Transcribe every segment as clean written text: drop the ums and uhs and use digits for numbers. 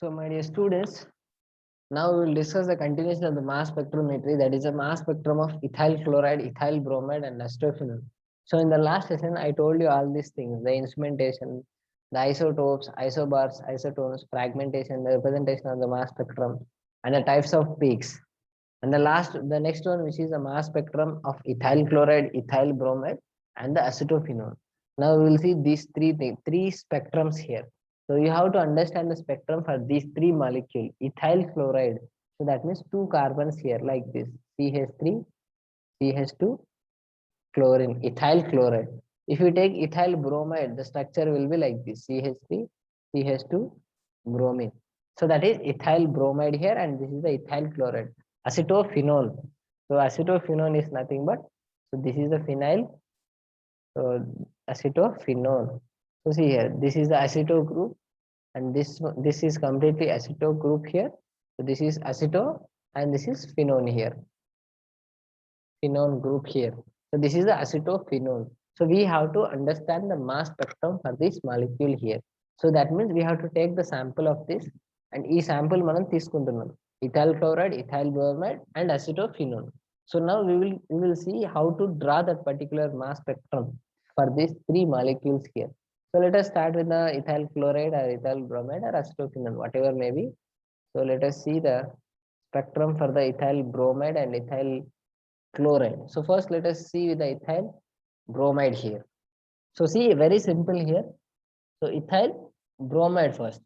So, my dear students, now we will discuss the continuation of the mass spectrometry, that is a mass spectrum of ethyl chloride, ethyl bromide, and acetophenone. So, in the last session, I told you all these things: the instrumentation, the isotopes, isobars, isotones, fragmentation, the representation of the mass spectrum, and the types of peaks. And the next one, which is the mass spectrum of ethyl chloride, ethyl bromide, and the acetophenone. Now we will see these three spectrums here. So you have to understand the spectrum for these three molecules. Ethyl chloride. So that means two carbons here like this. CH3, CH2, chlorine, ethyl chloride. If you take ethyl bromide, the structure will be like this: CH3, CH2, bromine. So that is ethyl bromide here, and this is the ethyl chloride. Acetophenone. So acetophenone is nothing but, so this is the phenyl. So acetophenone. So see here, this is the aceto group, and this is completely aceto group here. So this is aceto, and this is phenone here. Phenone group here. So this is the acetophenone. So we have to understand the mass spectrum for this molecule here. So that means we have to take the sample of this, and ఈ sample మనం తీసుకుంటున్నాం. Ethyl chloride, ethyl bromide, and acetophenone. So now we will see how to draw that particular mass spectrum for these three molecules here. So let us start with the ethyl chloride or ethyl bromide or acetophenone, whatever may be. So let us see the spectrum for the ethyl bromide and ethyl chloride. So first let us see with the ethyl bromide here. So see, very simple here. So ethyl bromide first.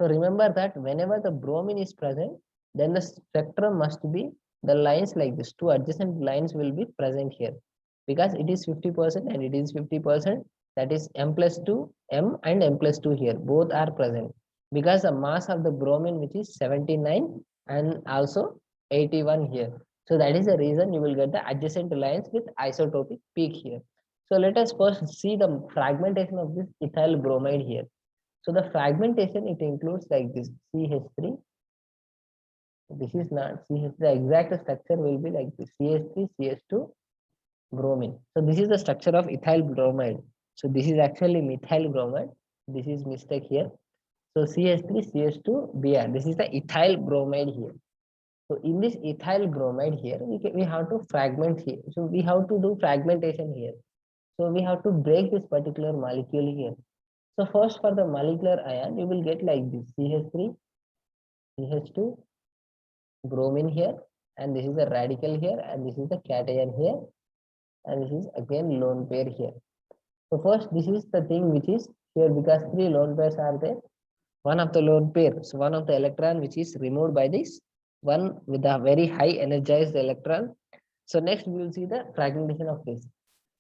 So remember that whenever the bromine is present, then the spectrum must be the lines like this. Two adjacent lines will be present here, because it is 50% and it is 50%. That is M plus 2, M and M plus 2 here. Both are present because the mass of the bromine, which is 79 and also 81 here. So that is the reason you will get the adjacent lines with isotopic peak here. So let us first see the fragmentation of this ethyl bromide here. So the fragmentation, it includes like this: CH3. This is not CH3. The exact structure will be like this: CH3, CH2, bromine. So this is the structure of ethyl bromide. So this is actually methyl bromide. This is mistake here. So CH3, CH2, Br. This is the ethyl bromide here. So in this ethyl bromide here, we have to fragment here. So we have to do fragmentation here. So we have to break this particular molecule here. So first, for the molecular ion, you will get like this: CH3, CH2, bromine here, and this is the radical here, and this is the cation here, and this is again lone pair here. So first, this is the thing which is here, because three lone pairs are there. One of the lone pair, so one of the electron which is removed by this one with a very high energized electron. So next we will see the fragmentation of this.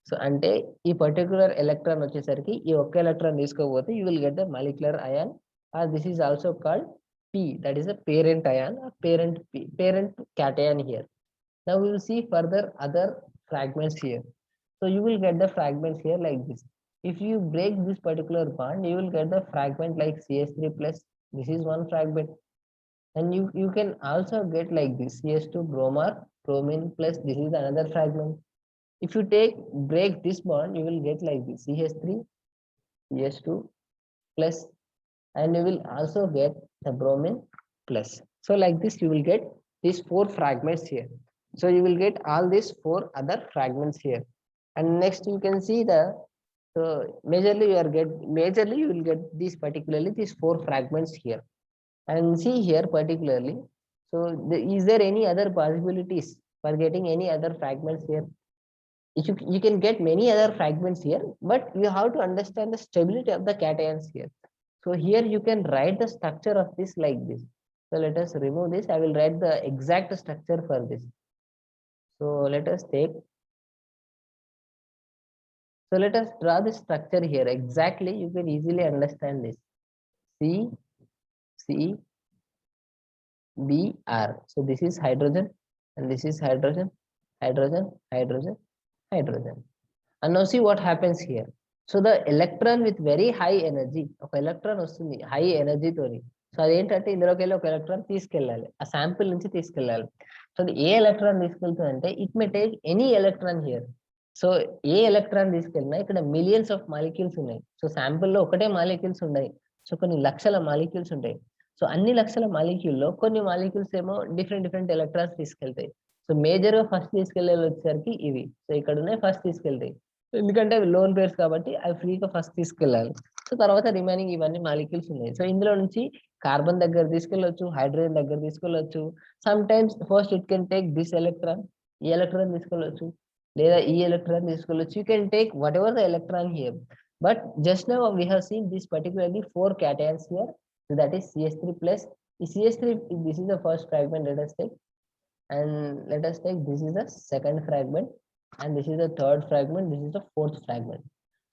So అంటే ఈ particular electron వచ్చేసరికి ఈ ఒక్క electron తీసుకోకపోతే you will get the molecular ion, or this is also called P, that is a parent ion or parent cation here. Now we will see further other fragments here. So you will get the fragments here like this. If you break this particular bond, you will get the fragment like CH3 plus. This is one fragment, and you can also get like this: CH2 bromine plus. This is another fragment. If you break this bond, you will get like this: CH3, CH2 plus, and you will also get the bromine plus. So like this, you will get these four fragments here. So you will get all these four other fragments here. And next you can see the, so majorly you will get these particularly these four fragments here. And see here particularly, so is there any other possibilities for getting any other fragments here? You can get many other fragments here, but you have to understand the stability of the cations here. So here you can write the structure of this like this. So let us remove this. I will write the exact structure for this. So let us take, so let us draw the structure here exactly. You can easily understand this: C, C, B, R. So this is hydrogen, and this is hydrogen, hydrogen, hydrogen, hydrogen. And now see what happens here. So the electron with very high energy, ఒక electron వస్తుంది high ఎనర్జీతోని. So అదేంటంటే ఇందులోకి వెళ్ళి ఒక electron తీసుకెళ్ళాలి, ఆ sample నుంచి తీసుకెళ్ళాలి. సో అది ఏ ఎలక్ట్రాన్ తీసుకెళ్తుందంటే it may take any electron here. So ఏ ఎలక్ట్రాన్ తీసుకెళ్ళినా ఇక్కడ మిలియన్స్ ఆఫ్ మాలిక్యూల్స్ ఉన్నాయి. సో శాంపిల్లో ఒకటే మాలిక్యూల్స్ ఉన్నాయి, సో కొన్ని లక్షల మాలిక్యూల్స్ ఉంటాయి. సో అన్ని లక్షల మాలిక్యూల్లో కొన్ని మాలిక్యూల్స్ ఏమో డిఫరెంట్ ఎలక్ట్రాన్స్ తీసుకెళ్తాయి. సో మేజర్ గా ఫస్ట్ తీసుకెళ్లేది వచ్చేసరికి ఇవి. సో ఇక్కడ ఉన్నాయి ఫస్ట్ తీసుకెళ్తాయి, ఎందుకంటే అవి లోన్ పేర్స్ కాబట్టి అవి ఫ్రీగా ఫస్ట్ తీసుకెళ్ళాలి. సో తర్వాత రిమైనింగ్ ఇవన్నీ మాలిక్యూల్స్ ఉన్నాయి. సో ఇందులో నుంచి కార్బన్ దగ్గర తీసుకెళ్ళొచ్చు, హైడ్రోజన్ దగ్గర తీసుకెళ్ళొచ్చు. Sometimes first it can take this electron, ఈ ఎలక్ట్రాన్ తీసుకెళ్ళొచ్చు, లేదా ఈ ఎలక్ట్రాన్ తీసుకెళ్ళొచ్చు. You can take whatever the electron here. But just now we have seen this particularly 4 cations here. So that is CH3 plus. CH3, this is the first fragment, let us take, and let us take this is the second fragment, and this is the third fragment, this is the fourth fragment.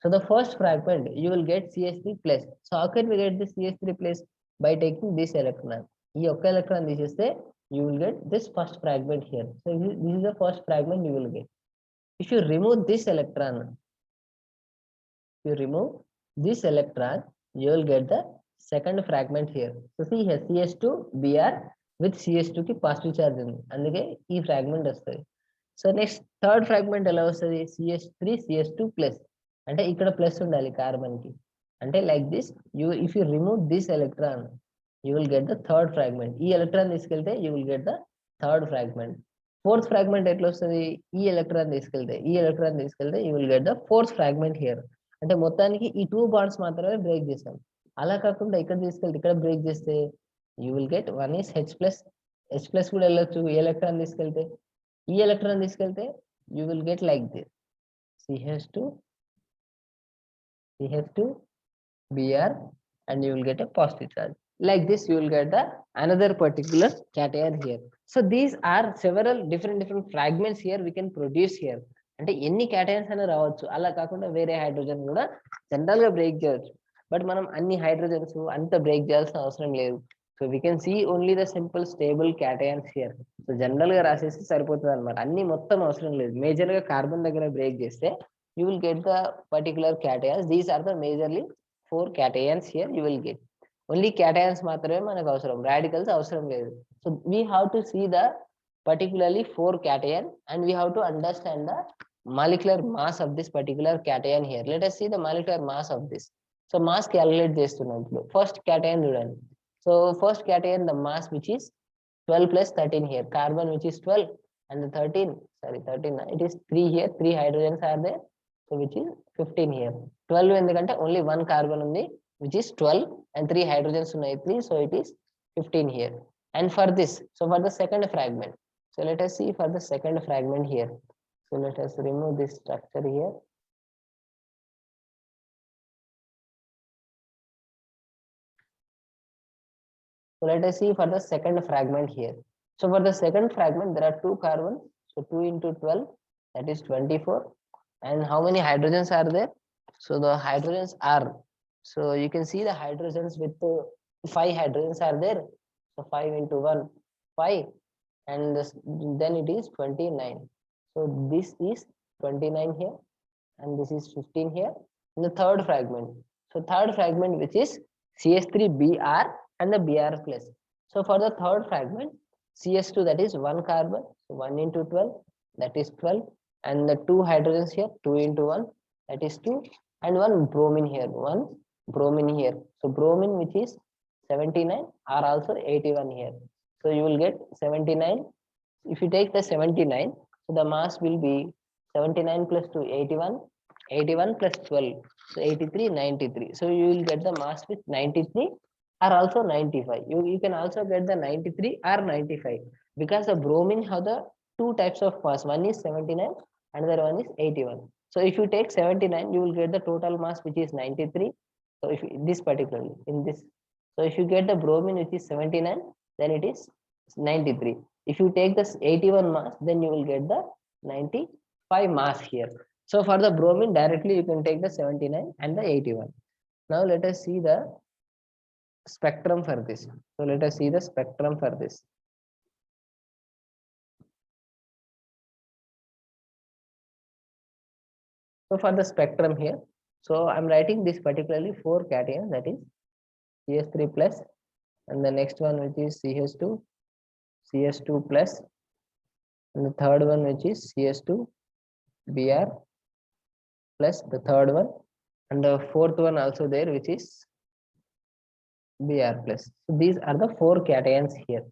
So the first fragment you will get CH3 plus. So how can we get this CH3 plus? By taking this electron. ఈ ఒక్క electron తీసేస్తే you will get this first fragment here. So this is the first fragment you will get. If you remove this electron, you will get the second fragment here. So see here CH2 Br with CH2 ki positive charge ఉంది, అందుకే ఈ fragment వస్తుంది. So next third fragment ఎలా వస్తుంది? CH3 CH2 plus, అంటే ఇక్కడ plus ఉండాలి carbon కి, అంటే like this. If you remove this electron you will get the third fragment. ఈ ఎలక్ట్రాన్ తీసుకెళ్తే you will get the third fragment. Fourth fragment ఎట్లా వస్తుంది? ఈ ఎలక్ట్రాన్ తీసుకెళ్తే you will get the fourth fragment here. అంటే మొత్తానికి ఈ 2 బాండ్స్ మాత్రమే బ్రేక్ చేస్తాం. అలా కాకుండా ఇక్కడ తీసుకెళ్తే ఇక్కడ బ్రేక్ చేస్తే you will get one is H plus కూడా వెళ్ళొచ్చు. ఈ ఎలక్ట్రాన్ తీసుకెళ్తే you will get like this CH2 Br, and you will get a positive charge. Like this you will get the another particular cation here. So these are several different fragments here we can produce here. అంటే ఎన్ని క్యాటయన్స్ అయినా రావచ్చు, అలా కాకుండా వేరే hydrogen కూడా general గా break చేయొచ్చు. బట్ మనం అన్ని హైడ్రోజన్స్ అంత బ్రేక్ చేయాల్సిన అవసరం లేదు. So we can see only the simple stable cations here. So general గా రాసేసి సరిపోతుంది అనమాట, అన్ని మొత్తం అవసరం లేదు. మేజర్ గా కార్బన్ దగ్గర బ్రేక్ చేస్తే you will get the particular cations. These are the majorly 4 cations here you will get. Only cations మాత్రమే మనకు అవసరం, radicals అవసరం లేదు. So we have to see the particularly 4 cation, and we have to understand the molecular mass of this particular cation here. Let us see the molecular mass of this. So mass calculate చేస్తున్నాం ఇప్పుడు. First cation చూడండి. So first cation, the mass which is 12 plus 13 here, carbon which is 12 and the 13, it is 3 here, 3 hydrogens are there. So which is 15 here. 12 ఎందుకంటే only 1 carbon ఉంది, which is 12, and 3 hydrogens ఉన్నాయి 3, so it is 15 here. And for this, so for the second fragment, so let us see for the second fragment here. So let us remove this structure here. So let us see for the second fragment here. So for the second fragment there are 2 carbons, so 2 into 12, that is 24. And how many hydrogens are there? So the hydrogens are, so you can see the hydrogens with 5 hydrogens are there. So 5 into 1, 5, and this, then it is 29. So this is 29 here, and this is 15 here. In the third fragment, so third fragment which is CH3Br and the Br plus. So for the third fragment, CH2, that is 1 carbon, so 1 into 12, that is 12. And the 2 hydrogens here, 2 into 1, that is 2, and 1 bromine here, 1 bromine here. So bromine which is 79 are also 81 here. So you will get 79. If you take the 79, so the mass will be 79 plus 2, 81, 81 plus 12, so 83, 93. So you will get the mass with 93 or also 95. You can also get the 93 or 95, because the bromine have the 2 types of mass. One is 79, another one is 81. So if you take 79, you will get the total mass which is 93. So if this particularly in this, so if you get the bromine which is 79, then it is 93. If you take this 81 mass, then you will get the 95 mass here. So for the bromine directly you can take the 79 and the 81. Now let us see the spectrum for this. So let us see the spectrum for this. So for the spectrum here, so I'm writing this particularly 4 cations, that is CH3 plus, and the next one which is CH2 plus, and the third one which is CH2 Br plus, the third one, and the fourth one also there which is Br plus. So these are the four cations here.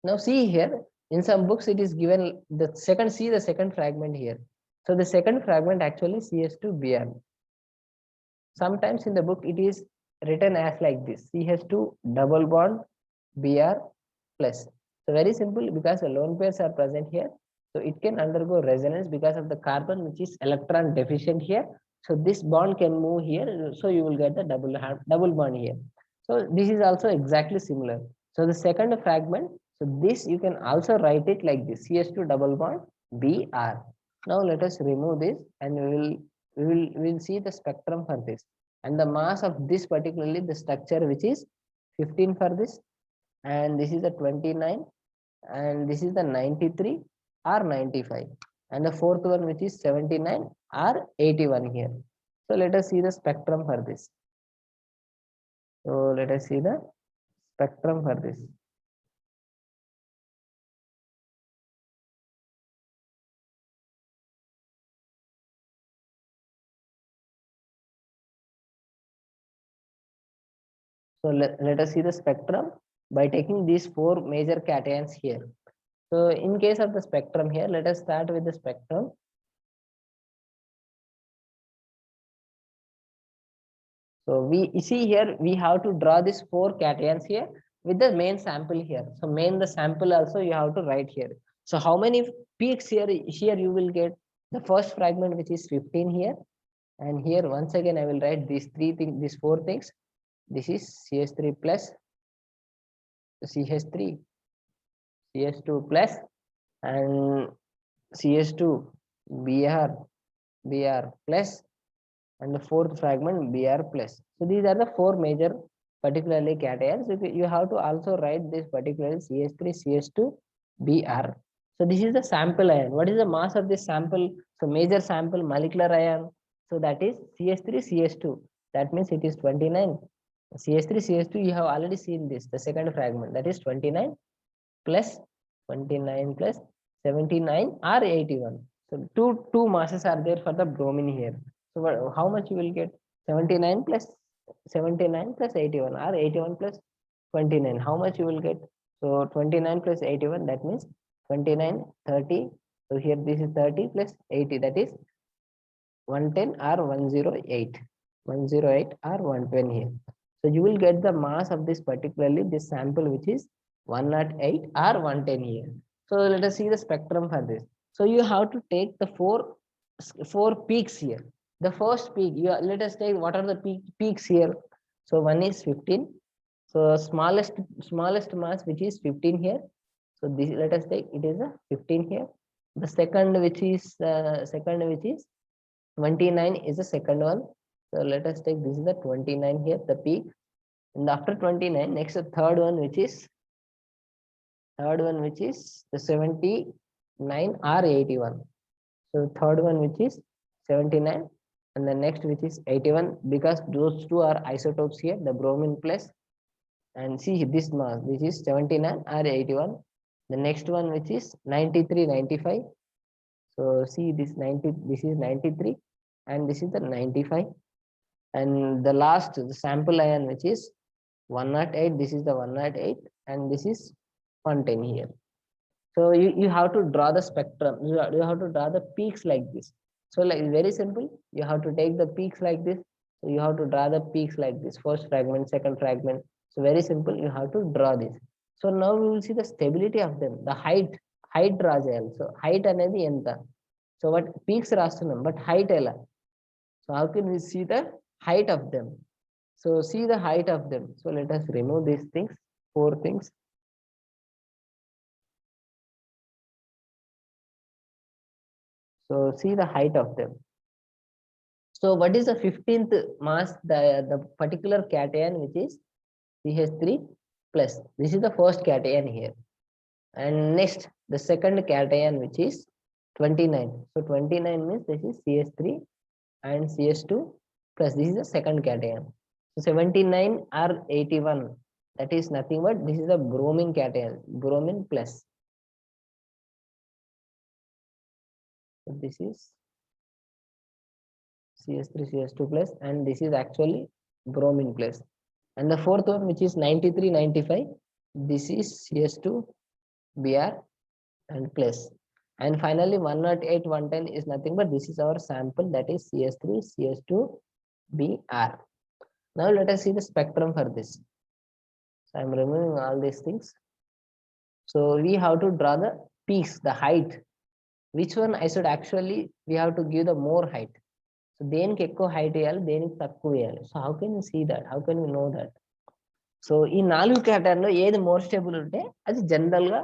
Now see here, in some books it is given the second, see the second fragment here. So the second fragment actually CS2Br. Sometimes in the book it is written as like this, CH2 double bond Br plus. So very simple, because the lone pairs are present here. So it can undergo resonance because of the carbon which is electron deficient here. So this bond can move here. So you will get the double bond here. So this is also exactly similar. So the second fragment, so this you can also write it like this, CH2 double bond Br. Now let us remove this and we will see the spectrum for this. And the mass of this particularly the structure which is 15 for this, and this is the 29, and this is the 93 or 95, and the fourth one which is 79 or 81 here. So let us see the spectrum for this. So let us see the spectrum for this. So let us see the spectrum by taking these four major cations here. So in case of the spectrum here, let us start with the spectrum. So we see here, we have to draw these four cations here with the main sample here. So main the sample also you have to write here. So how many peaks here? Here you will get the first fragment which is 15 here. And here once again I will write these three things, these four things. This is CH3 plus, CH3, CH2 plus, and CH2 Br, Br plus, and the fourth fragment Br plus. So these are the four major particularly cations. You have to also write this particularly CH3 CH2 Br. So this is the sample ion. What is the mass of this sample? So major sample molecular ion. So that is CH3 CH2. That means it is 29. CH3 CH2 you have already seen this, the second fragment, that is 29 plus 29 plus 79 or 81. So two masses are there for the bromine here. So how much you will get? 79 plus 79 plus 81 or 81 plus 29. How much you will get? So 29 plus 81, that means 29, 30. So here this is 30 plus 80, that is 110 or 108. 108 or 110 here. So you will get the mass of this particularly this sample which is 108 or 110 here. So let us see the spectrum for this. So you have to take the four peaks here. The first peak, let us take what are the peaks here. So one is 15. So smallest mass which is 15 here. So this let us take it is a 15 here. The second which is 29 is the second one. So let us take this is the 29 here, the peak. And after 29, next the third one which is the 79 or 81. So third one which is 79, and the next which is 81, because those two are isotopes here, the bromine plus, and see this mass, this is 79 or 81. The next one which is 93, 95. So see this 90, this is 93, and this is the 95. And the last, the sample ion which is 108, this is the 108, and this is 110 here. So you have to draw the spectrum, you have to draw the peaks like this. So like very simple, you have to take the peaks like this. So you have to draw the peaks like this, first fragment, second fragment. So very simple, you have to draw this. So now we will see the stability of them, the height draw చేయాలి. So height అనేది ఎంత? So what peaks రాస్తున్నాం, but height ఎలా? So how can we see the height of them? So see the height of them. So let us remove these things, four things. So see the height of them. So what is the 15th mass? The particular cation which is CH3 plus. This is the first cation here. And next, the second cation which is 29. So 29 means this is CH3 and CH2 plus. This is the second cation. So 79 or 81. That is nothing but this is the bromine cation, bromine plus. So this is CH3 CH2 plus, and this is actually bromine plus. And the fourth one, which is 93, 95, this is CS2 Br and plus. And finally 108, 110 is nothing but this is our sample, that is CS3, CS2 Br. Now let us see the spectrum for this. So I'm removing all these things. So we have to draw the peaks, the height. Which one I should actually, we have to give the more height. So దేనికి ఎక్కువ height వేయాలి, దేనికి తక్కువ వేయాలి. So how can see that, how can we know that? So ఈ 4 క్యాటర్న్లో ఏది more stable ఉంటే అది జనరల్ గా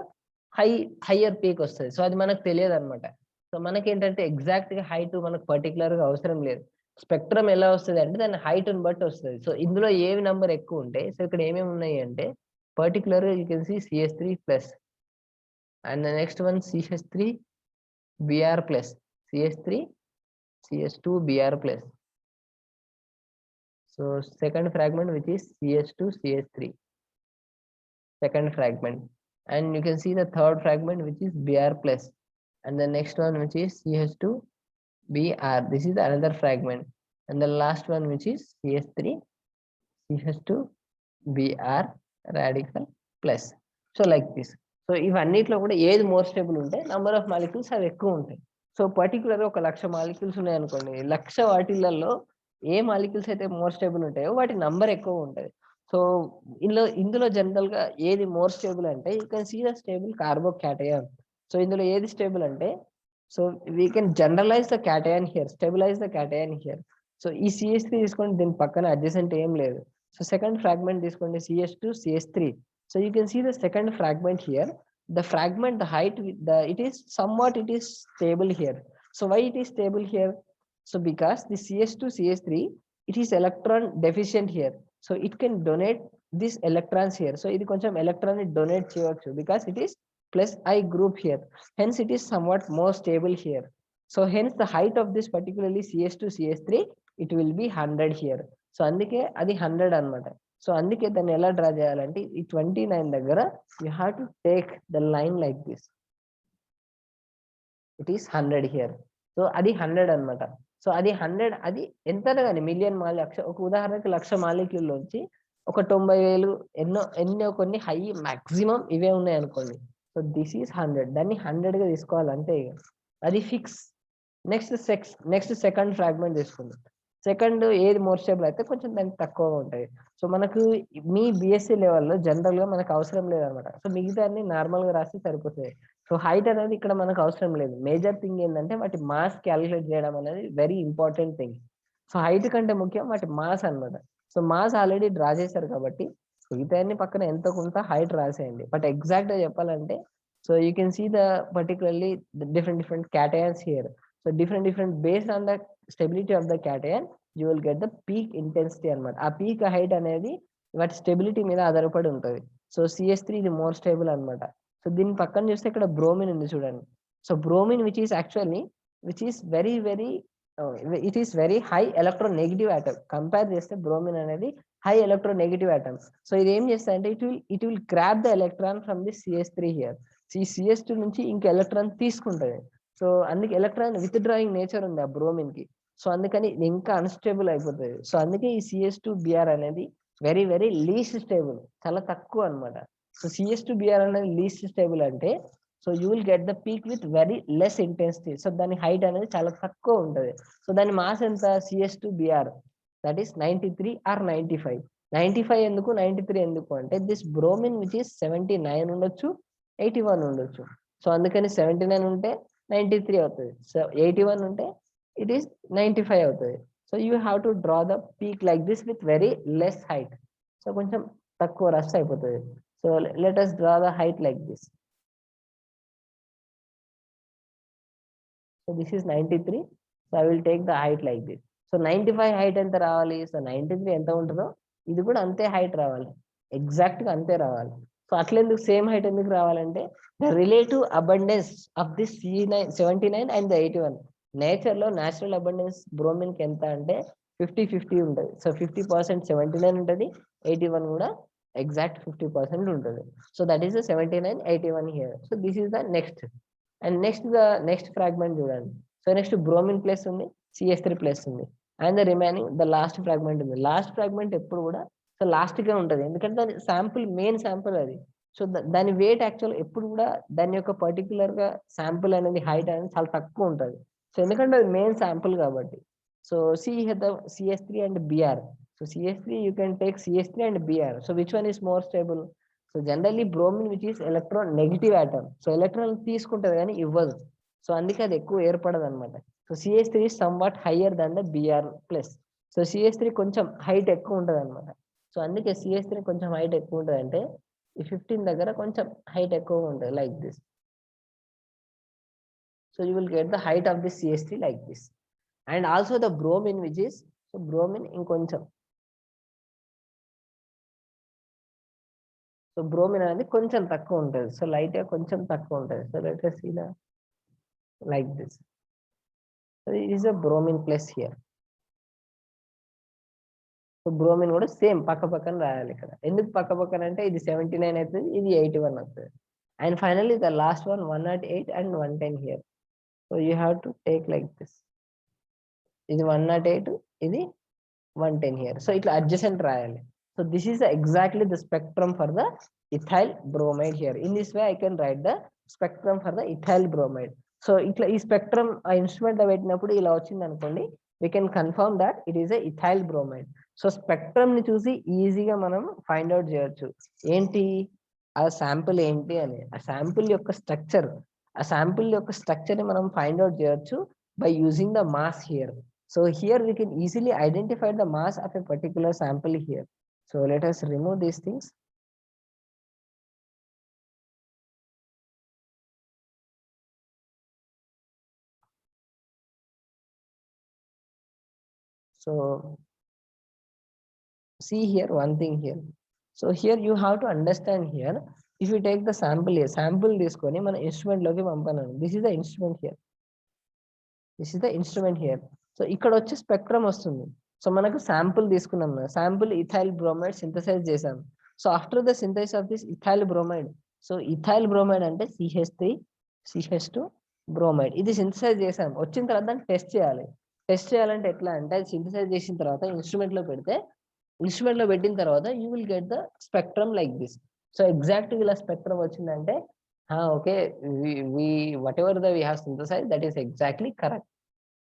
హయ్యర్ పీక్ వస్తుంది. సో అది మనకు తెలియదు అనమాట. సో మనకి ఏంటంటే ఎగ్జాక్ట్ గా హైట్ మనకు పర్టికులర్ గా అవసరం లేదు. స్పెక్ట్రమ్ ఎలా వస్తుంది అంటే దాని హైట్ ని బట్టి వస్తుంది. సో ఇందులో ఏవి నంబర్ ఎక్కువ ఉంటాయి. సో ఇక్కడ ఏమేమి ఉన్నాయి అంటే particular you can see CS3 plus and next one CS3 Br plus, CS3 CS2 Br plus. So second fragment which is CS2 CS3, second fragment, and you can see the third fragment which is Br plus, and the next one which is CS2 Br, this is another fragment, and the last one which is CS3 CS2 Br radical plus. So like this. So ఇవన్నిట్లో కూడా ఏది more stable ఉంటే number of molecules అవి ఎక్కువ ఉంటాయి. So particular గా 1,00,000 molecules ఉన్నాయి అనుకోండి, 1,00,000 వాటిలలో ఏ మాలిక్యూల్స్ అయితే మోర్ స్టేబుల్ ఉంటాయో వాటి నంబర్ ఎక్కువ ఉంటుంది. సో ఇందులో జనరల్ గా ఏది మోర్ స్టేబుల్ అంటే you can see the stable carbocation. So ఇందులో ఏది స్టేబుల్ అంటే, so we can generalise the cation here, stabilise the cation here. So ఈ CS3 తీసుకోండి, దీని పక్కన అడ్జసెంట్ ఏం లేదు. సో సెకండ్ ఫ్రాగ్మెంట్ తీసుకోండి CS2 CS3. So you can see the second fragment here. The fragment, the height, it is somewhat, it is stable here. So why it is stable here? So because the CS2 CS3, it is electron deficient here. So it can donate these electrons here. So ఇది కొంచెం electron donate చేయవచ్చు because it is plus I group here. Hence it is somewhat more stable here. So hence the height of this particularly CS2 CS3, it will be 100 here. So అందుకే అది 100 అన్నమాట. So అందుకే దాన్ని ఎలా draw చేయాలంటే ఈ 29 దగ్గర you have to take the line like this, it is 100 here. So అది 100 అనమాట. సో అది 100, అది ఎంత కానీ మిలియన్ ఒక ఉదాహరణకి 1,00,000 మాలిక్యూల్ నుంచి ఒక 90,000 ఎన్నో కొన్ని హై మాక్సిమం ఇవే ఉన్నాయి అనుకోండి. సో దిస్ ఈస్ 100, దాన్ని 100 గా తీసుకోవాలంటే అది ఫిక్స్. నెక్స్ట్ సెకండ్ ఫ్రాగ్మెంట్ తీసుకుందాం. సెకండ్ ఏది మోర్ స్టేబుల్ అయితే కొంచెం దానికి తక్కువగా ఉంటాయి. సో మనకు మీ బిఎస్సి లెవెల్లో జనరల్ గా మనకు అవసరం లేదనమాట. సో మిగతా అన్ని నార్మల్ గా రాసి సరిపోతాయి. సో హైట్ అనేది ఇక్కడ మనకు అవసరం లేదు. మేజర్ థింగ్ ఏంటంటే వాటి మాస్ క్యాలిక్యులేట్ చేయడం అనేది very important thing. So height కంటే ముఖ్యం వాటి మాస్ అనమాట. సో మాస్ ఆల్రెడీ డ్రా చేశారు కాబట్టి మిగతా అన్ని పక్కన ఎంతో కొంత హైట్ రాసేయండి. బట్ ఎగ్జాక్ట్ గా చెప్పాలంటే so you can see the particularly different cations here. So different based on the stability of the cation you will get the peak intensity అనమాట. ఆ పీక్ హైట్ అనేది వాటి స్టెబిలిటీ మీద ఆధారపడి ఉంటుంది. సో CS3 ఇది మోర్ స్టేబుల్ అనమాట. So దీని పక్కన చూస్తే ఇక్కడ బ్రోమిన్ ఉంది చూడండి. So bromine which is very high electronegative atom. Compare చేస్తే బ్రోమిన్ అనేది హై ఎలక్ట్రోనెగటివ్ ఆటమ్. సో ఇది ఏం చేస్తాయంటే it will grab the electron from the CS3 here. ఈ CS2 నుంచి ఇంక ఎలక్ట్రాన్ తీసుకుంటుంది. సో అందుకే ఎలక్ట్రాన్ విత్ డ్రాయింగ్ నేచర్ ఉంది ఆ బ్రోమిన్ కి. సో అందుకని ఇంకా అన్స్టేబుల్ అయిపోతుంది. సో అందుకే ఈ CS2 Br అనేది వెరీ లీస్ట్ స్టేబుల్, చాలా తక్కువ అనమాట. సో CS2 Br అనేది లీస్ట్ స్టేబుల్ అంటే so you will get the peak with very less intensity. So దాని హైట్ అనేది చాలా తక్కువ ఉంటుంది. సో దాని మాస్ ఎంత? CS2 Br that is 93 are 95. 95 ఎందుకు, 93 ఎందుకు అంటే దిస్ బ్రోమిన్ విచ్ ఈస్ 79 ఉండొచ్చు, 81 ఉండొచ్చు. సో అందుకని 79 ఉంటే 93 అవుతుంది. సో 81 ఉంటే it is 95 అవుతుంది. So you have to draw the peak like this with very less height. So కొంచెం తక్కువ రస్ట్ అయిపోతుంది. So let us draw the height like this. So this is 93. So I will take the height like this. So 95 height ఎంత రావాలి? So 93 ఎంత ఉంటుందో ఇది కూడా అంతే హైట్ రావాలి, ఎగ్జాక్ట్ గా అంతే రావాలి. సో అట్లెందుకు సేమ్ హైట్ ఎందుకు రావాలంటే the relative abundance of this 79 and the 81. Nature లో న్యాచురల్ అబండెన్స్ బ్రోమిన్ కి ఎంత అంటే 50-50 ఉంటుంది. సో 50% 79 ఉంటుంది, 81 కూడా ఎగ్జాక్ట్ 50% ఉంటుంది. So that is the 79, 81 here. So this is the next. And next fragment చూడండి. సో నెక్స్ట్ బ్రోమిన్ ప్లస్ ఉంది, CS3 ప్లస్ ఉంది. And the remaining the last fragment ఉంది. లాస్ట్ ఫ్రాగ్మెంట్ ఎప్పుడు కూడా సో లాస్ట్ గా ఉంటుంది, ఎందుకంటే దాని శాంపుల్ మెయిన్ శాంపుల్ అది. సో దాని వెయిట్ యాక్చువల్ ఎప్పుడు కూడా దాని యొక్క పర్టికులర్ గా శాంపుల్ అనేది హైట్ అనేది చాలా తక్కువ ఉంటుంది. సో ఎందుకంటే అది మెయిన్ శాంపుల్ కాబట్టి. So CS3 and Br. So CS3 you can take CS3 and Br. So which one is more stable? So generally bromine, which is electron negative atom. So electron తీసుకుంటది కానీ ఇవ్వదు. So అందుకే అది ఎక్కువ ఏర్పడదు అనమాట. So CS3 is somewhat higher than the Br plus. So CS3 కొంచెం height ఎక్కువ ఉంటుంది అనమాట. సో అందుకే CS3 కొంచెం హైట్ ఎక్కువ ఉంటుంది, అంటే ఈ 15 దగ్గర కొంచెం హైట్ ఎక్కువ ఉంటుంది like this. So you will get the height of this CS3 like this. And also the bromine which is, so bromine ఇంకొంచెం, సో బ్రోమిన్ అనేది కొంచెం తక్కువ ఉంటుంది. సో లైట్ గా కొంచెం తక్కువ ఉంటుంది. So let us see the like this. So it is a bromine plus here. So bromine కూడా సేమ్ పక్క పక్కన రాయాలి ఇక్కడ. ఎందుకు పక్క పక్కన అంటే ఇది 79 అవుతుంది, ఇది 81 అవుతుంది. And finally the last one 108 and 110 here. So you have to take like this. ఇది 108, ఇది 110 హియర్. సో ఇట్లా అడ్జసెంట్ రాయాలి. So this is exactly the spectrum for the ethyl bromide here. In this way I can write the spectrum for the ethyl bromide. So ఇట్లా ఈ spectrum ఆ instrument లో పెట్టినప్పుడు ఇలా వచ్చింది అనుకోండి, we can confirm that it is a ethyl bromide. So spectrum ని చూసి ఈజీగా మనం ఫైండ్ అవుట్ చేయొచ్చు ఏంటి ఆ శాంపుల్ ఏంటి అని. ఆ శాంపుల్ యొక్క స్ట్రక్చర్, ఆ శాంపుల్ యొక్క స్ట్రక్చర్ ని మనం ఫైండ్ అవుట్ చేయొచ్చు by using the mass here. So here we can easily identify the mass of a particular sample here. So let us remove these things. So see here one thing here. So here you have to understand here, if you take the sample here, sample తీసుకొని మన instrument లోకి పంపనాను. This is the instrument here, this is the instrument here. So ఇక్కడ వచ్చి spectrum వస్తుంది. So మనకు sample తీసుకున్నాం, sample ethyl bromide synthesize చేసాం. So after the synthesis of this ethyl bromide, so ethyl bromide అంటే CH3 CH2 బ్రోమైడ్, ఇది synthesise చేసాం. వచ్చిన తర్వాత దాన్ని టెస్ట్ చేయాలి. టెస్ట్ చేయాలంటే ఎట్లా అంటే అది సింథసైజ్ చేసిన తర్వాత ఇన్స్ట్రుమెంట్ లో పెడితే, ఇన్స్ట్రుమెంట్ లో పెట్టిన తర్వాత you will get the spectrum like this. So exact ఇలా స్పెక్ట్రమ్ వచ్చిందంటే okay, whatever the we have synthesise that is exactly correct,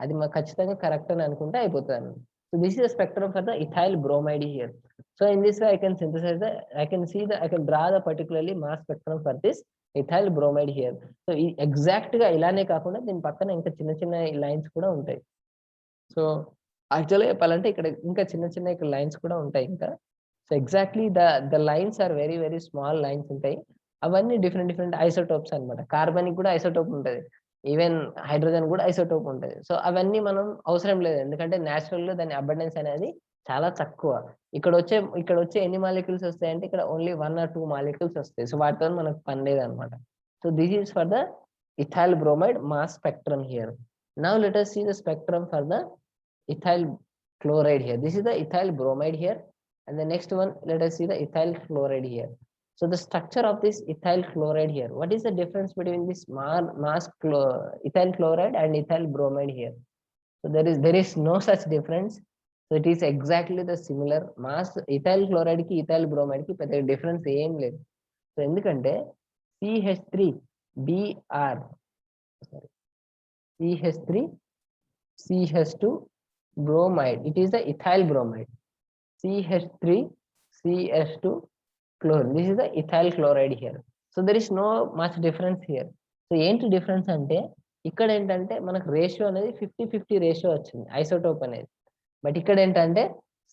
అది మాకు ఖచ్చితంగా కరెక్ట్ అని అనుకుంటే అయిపోతుంది. So this is the spectrum for the ethyl bromide here. So in this way I can synthesise the, I can draw the particularly mass spectrum for this ethyl bromide here. So exact గా ఇలానే కాకుండా దీని పక్కన ఇంకా చిన్న చిన్న lines కూడా ఉంటాయి. సో యాక్చువల్గా చెప్పాలంటే ఇక్కడ ఇంకా చిన్న చిన్న ఇక్కడ లైన్స్ కూడా ఉంటాయి ఇంకా. So exactly the lines are very very small lines ఉంటాయి. అవన్నీ డిఫరెంట్ డిఫరెంట్ ఐసోటోప్స్ అనమాట. కార్బన్ కూడా ఐసోటోప్ ఉంటుంది, ఈవెన్ హైడ్రోజన్ కూడా ఐసోటోప్ ఉంటుంది. సో అవన్నీ మనం అవసరం లేదు, ఎందుకంటే న్యాచురల్ లో దాని అబండెన్స్ అనేది చాలా తక్కువ. ఇక్కడ వచ్చే ఎన్ని మాలిక్యూల్స్ వస్తాయంటే ఇక్కడ ఓన్లీ 1 or 2 మాలిక్యూల్స్ వస్తాయి. సో వాటితో మనకు పని లేదు అనమాట. So this is for the ethyl bromide mass spectrum here. Now let us see the spectrum for the ethyl chloride here. This is the ethyl bromide here, and the next one let us see the ethyl chloride here. So the structure of this ethyl chloride here, what is the difference between this ethyl chloride and ethyl bromide here? So there is no such difference. So it is exactly the similar mass. ethyl chloride ki ethyl bromide ki పెద్ద difference ఏం లేదు. So ఎందుకంటే CH3Br, CH3 CH2 bromide, it is the ethyl bromide. CH3 CH2 chlorine, this is the ethyl chloride here. So there is no much difference here. So ఏంటి difference అంటే ఇక్కడ ఏంటంటే మనకు ratio అనేది 50-50 రేషియో వచ్చింది ఐసోటోప్ అనేది. But ఇక్కడ ఏంటంటే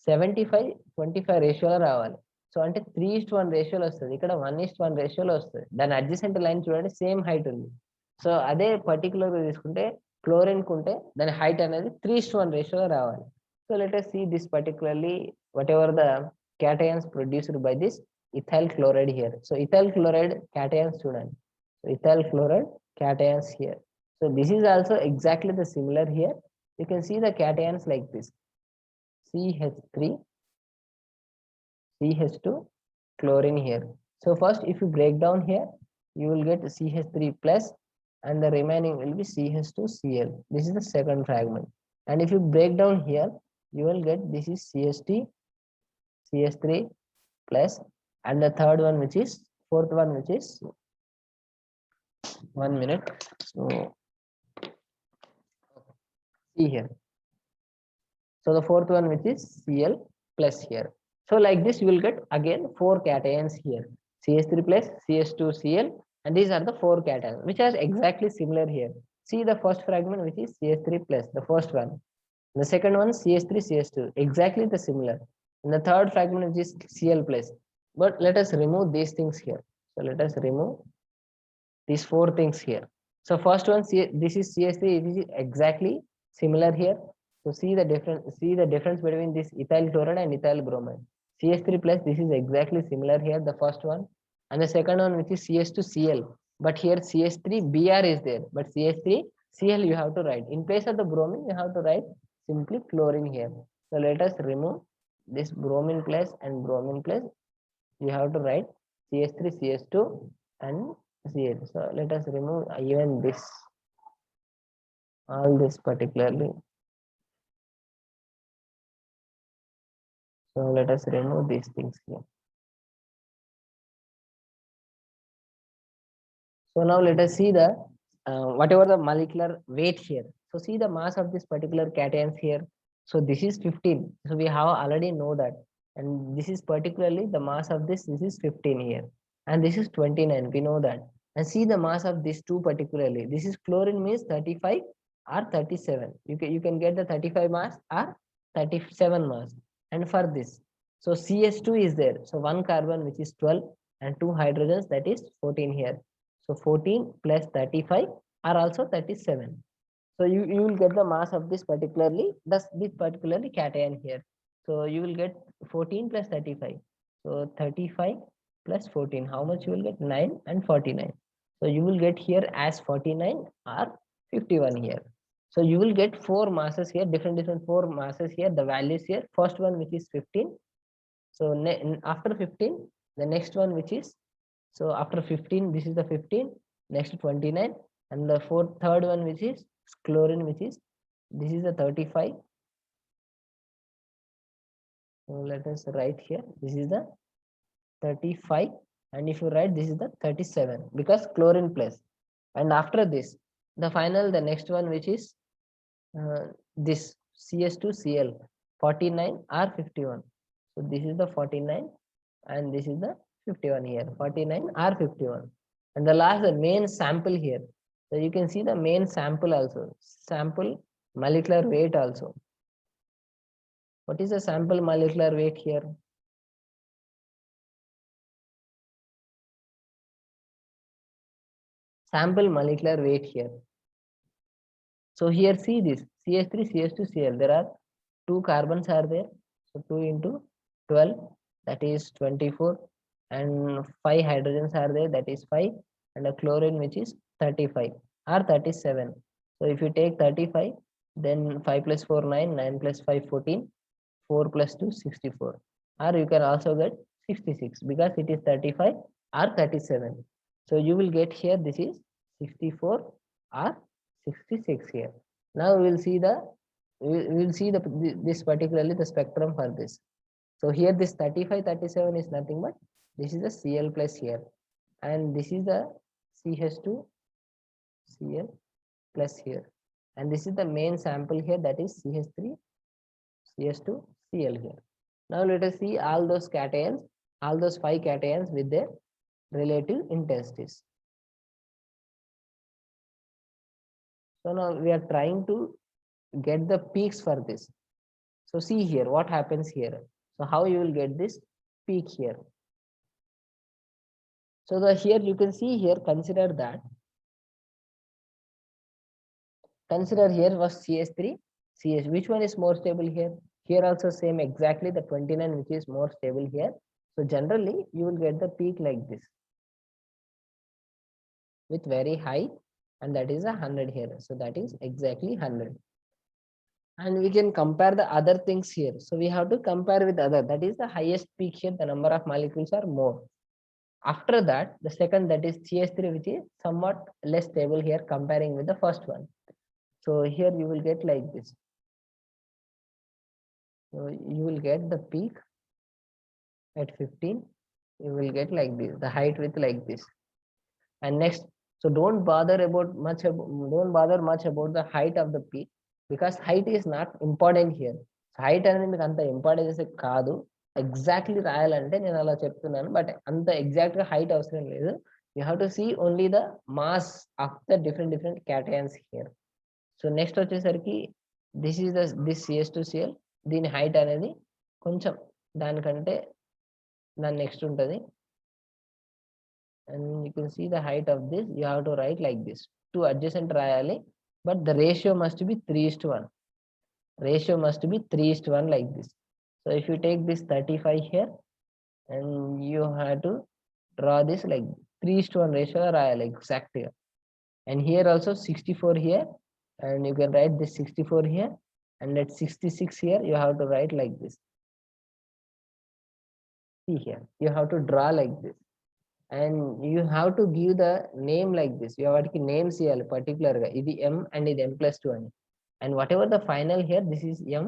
75-25 రేషియోలో రావాలి. సో అంటే 3:1 రేషియోలో వస్తుంది, ఇక్కడ 1:1 రేషియోలో వస్తుంది. దాని అడ్జసెంట్ లైన్ చూడండి సేమ్ హైట్ ఉంది. సో అదే పర్టికులర్ తీసుకుంటే క్లోరిన్ కుంటే దాని హైట్ అనేది 3:1 రేషియోలో రావాలి. So let us see this particularly whatever the cations produced by this ethyl chloride here. So ethyl chloride cations చూడండి. So ethyl chloride cations here. So this is also exactly the similar here. You can see the cations like this: CH3 CH2 chlorine here. So first if you break down here, you will get CH3 plus, and the remaining will be CH2Cl. This is the second fragment. And if you break down here, you will get this is CH3, CH3 plus, and the third one which is fourth one which is 1 minute. So see here. So the fourth one which is Cl plus here. So like this you will get again 4 cations here. CH3 plus CH2Cl, and these are the 4 cations which are exactly similar here. See the first fragment which is CH3 plus, the first one. The second one CH3 CH2, exactly the similar. And the third fragment which is Cl plus. But let us remove these things here. So let us remove these 4 things here. So first one, this is CH3, it is exactly similar here. So see the difference between this ethyl chloride and ethyl bromide. CH3 plus, this is exactly similar here, the first one. And the second one which is CH2Cl. But here CH3Br is there, but CH3Cl you have to write. In place of the bromine, you have to write simply chlorine here. So let us remove this bromine plus and bromine plus. You have to write CH3, CH2 and Cl. So let us remove even this, all this particularly. So let us remove these things here. So now let us see the whatever the molecular weight here. So see the mass of this particular cations here. So this is 15. So we have already know that. And this is particularly the mass of this is 15 here. And this is 29. We know that. And see the mass of these two particularly. This is chlorine means 35 or 37. You can get the 35 mass or 37 mass. And for this, so CH2 is there. So one carbon which is 12 and two hydrogens, that is 14 here. So 14 plus 35 are also 37. So you will get the mass of this particularly cation here. So you will get 14 plus 35. So 35 plus 14. How much you will get? 9 and 49. So you will get here as 49 or 51 here. So you will get 4 masses here, different 4 masses here. The values here. First one which is 15. So after 15, the next one which is, so after 15, this is the 15, next 29, and the third one which is chlorine, which is, this is the 35. So let us write here, this is the 35, and if you write, this is the 37, because chlorine plus. And after this, the final, the next one which is this CH2Cl, 49 or 51. So this is the 49 and this is the 51 here, 49 or 51. And the last, the main sample here. So you can see the main sample also, sample molecular weight also. What is the sample molecular weight here? Sample molecular weight here. So here see this CH3, CH2Cl. There are 2 carbons are there. So 2 into 12, that is 24, and 5 hydrogens are there, that is 5, and a chlorine which is 35 or 37. So if you take 35, then 5 plus 4 9, 9 plus 5 14, 4 plus 2 64, or you can also get 66 because it is 35 or 37. So you will get here, this is 64 or 66 here. Now we will see this particularly the spectrum for this. So here this 35 37 is nothing but this is the Cl plus here, and this is the CH2 Cl plus here, and this is the main sample here, that is CH3 CH2 Cl here. Now let us see all those cations, all those 5 cations with their relative intensities. So now we are trying to get the peaks for this. So see here what happens here. So how you will get this peak here. So here you can see here, consider here was CH3 CH, which one is more stable here? Here also same exactly the 29 which is more stable here. So generally you will get the peak like this with very high, and that is 100 here. So that is exactly 100. And we can compare the other things here. So we have to compare with other, that is the highest peak here, the number of molecules are more. After that, the second, that is CH3, which is somewhat less stable here comparing with the first one. So here you will get like this. So you will get the peak at 15. You will get like this, the height with like this. And next, so don't bother much about the height of the peak, because height is not important here. Height అనేది మీకు అంత importance కాదు. Exactly రాయాలంటే నేను అలా చెప్తున్నాను, but అంత exact గా హైట్ అవసరం లేదు. You have to see only the mass of the different cations here. So next వచ్చేసరికి దిస్ ఈస్ దిస్ CS2Cl. దీని హైట్ అనేది కొంచెం దానికంటే దాని నెక్స్ట్ ఉంటుంది. And you can see the height of this. You have to write like this. Two adjacent rayali, but the ratio must be 3:1. Ratio must be 3:1 like this. So if you take this 35 here, and you have to draw this like 3:1 ratio rayali exactly. And here also 64 here, and you can write this 64 here, and at 66 here you have to write like this. See here, you have to draw like this. And you have to give the name like this. You have to name CL particular ga idi M and idi M+2 ani. And whatever the final here, this is M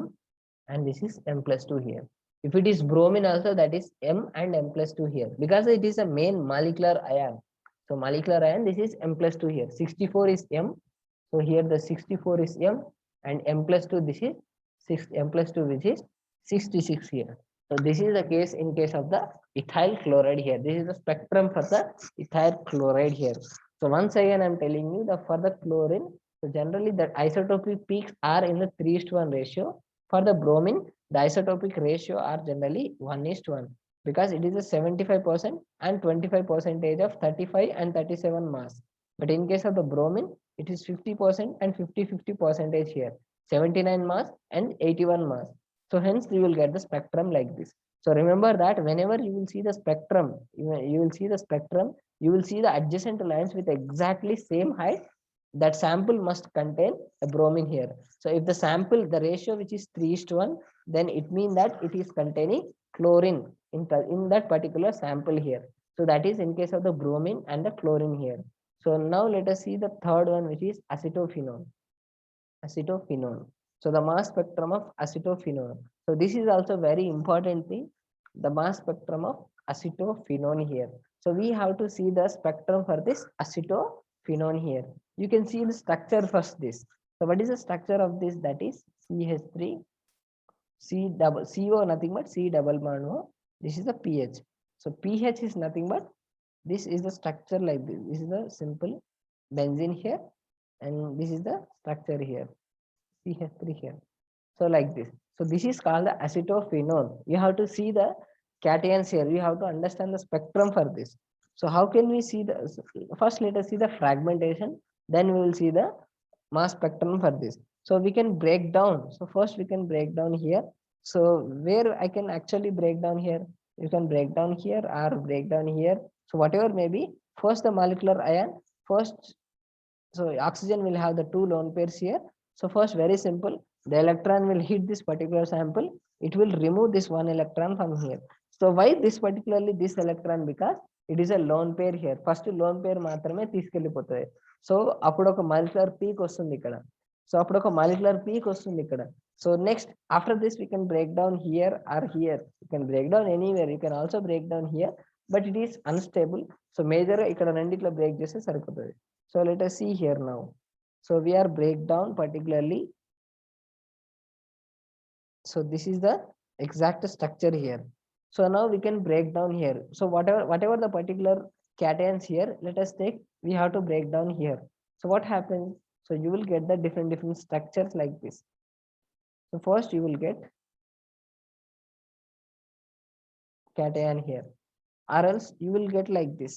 and this is M+2 here. If it is bromine also, that is M and M+2 here, because it is a main molecular ion. So molecular ion, this is M+2 here. 64 is M. So here the 64 is M, and M+2, this is 6 M+2, which is 66 here. So this is the case in case of the ethyl chloride here. This is the spectrum for the ethyl chloride here. So once again, I'm telling you that for the chlorine, so generally the isotopic peaks are in the 3:1 ratio. For the bromine, the isotopic ratio are generally 1:1, because it is a 75% and 25% of 35 and 37 mass. But in case of the bromine, it is 50% and 50% here, 79 mass and 81 mass. So hence you will get the spectrum like this. So remember that whenever you will see the spectrum, you will see the spectrum, you will see the adjacent lines with exactly same height. That sample must contain a bromine here. So if the sample, the ratio which is 3:1, then it means that it is containing chlorine in that particular sample here. So that is in case of the bromine and the chlorine here. So now let us see the third one, which is acetophenone. Acetophenone. So the mass spectrum of acetophenone. So this is also very important thing, the mass spectrum of acetophenone here. So we have to see the spectrum for this acetophenone here. You can see the structure first this. So what is the structure of this? That is CH3, CO nothing but C double bond O. This is the pH. So pH is nothing but, this is the structure like this. This is the simple benzene here, and this is the structure here. CH3 here. So like this. So this is called the acetophenone. You have to see the cations here. You have to understand the spectrum for this. So how can we see the, first let us see the fragmentation, then we will see the mass spectrum for this. So we can break down. So first we can break down here. So where I can actually break down here, you can break down here or break down here. So whatever may be, first the molecular ion, first, so oxygen will have the two lone pairs here. So first, very simple, the electron will hit this particular sample, it will remove this one electron from here. So why this particularly this electron? Because it is a lone pair here. First lone pair మాత్రమే తీసుకెళ్ళిపోతుంది. So అప్పుడు ఒక molecular peak వస్తుంది ఇక్కడ. So అప్పుడు ఒక molecular peak వస్తుంది ఇక్కడ. So next after this we can break down here or here. You can break down anywhere, you can also break down here, but it is unstable. So major ఇక్కడ రెండిట్లో break చేస్తే సరిపోతుంది. So let us see here now. So we are break down particularly. So this is the exact structure here. So now we can break down here. So whatever the particular cations here, let us take, we have to break down here. So what happens? So you will get the different structures like this. So first you will get cation here, or else you will get like this.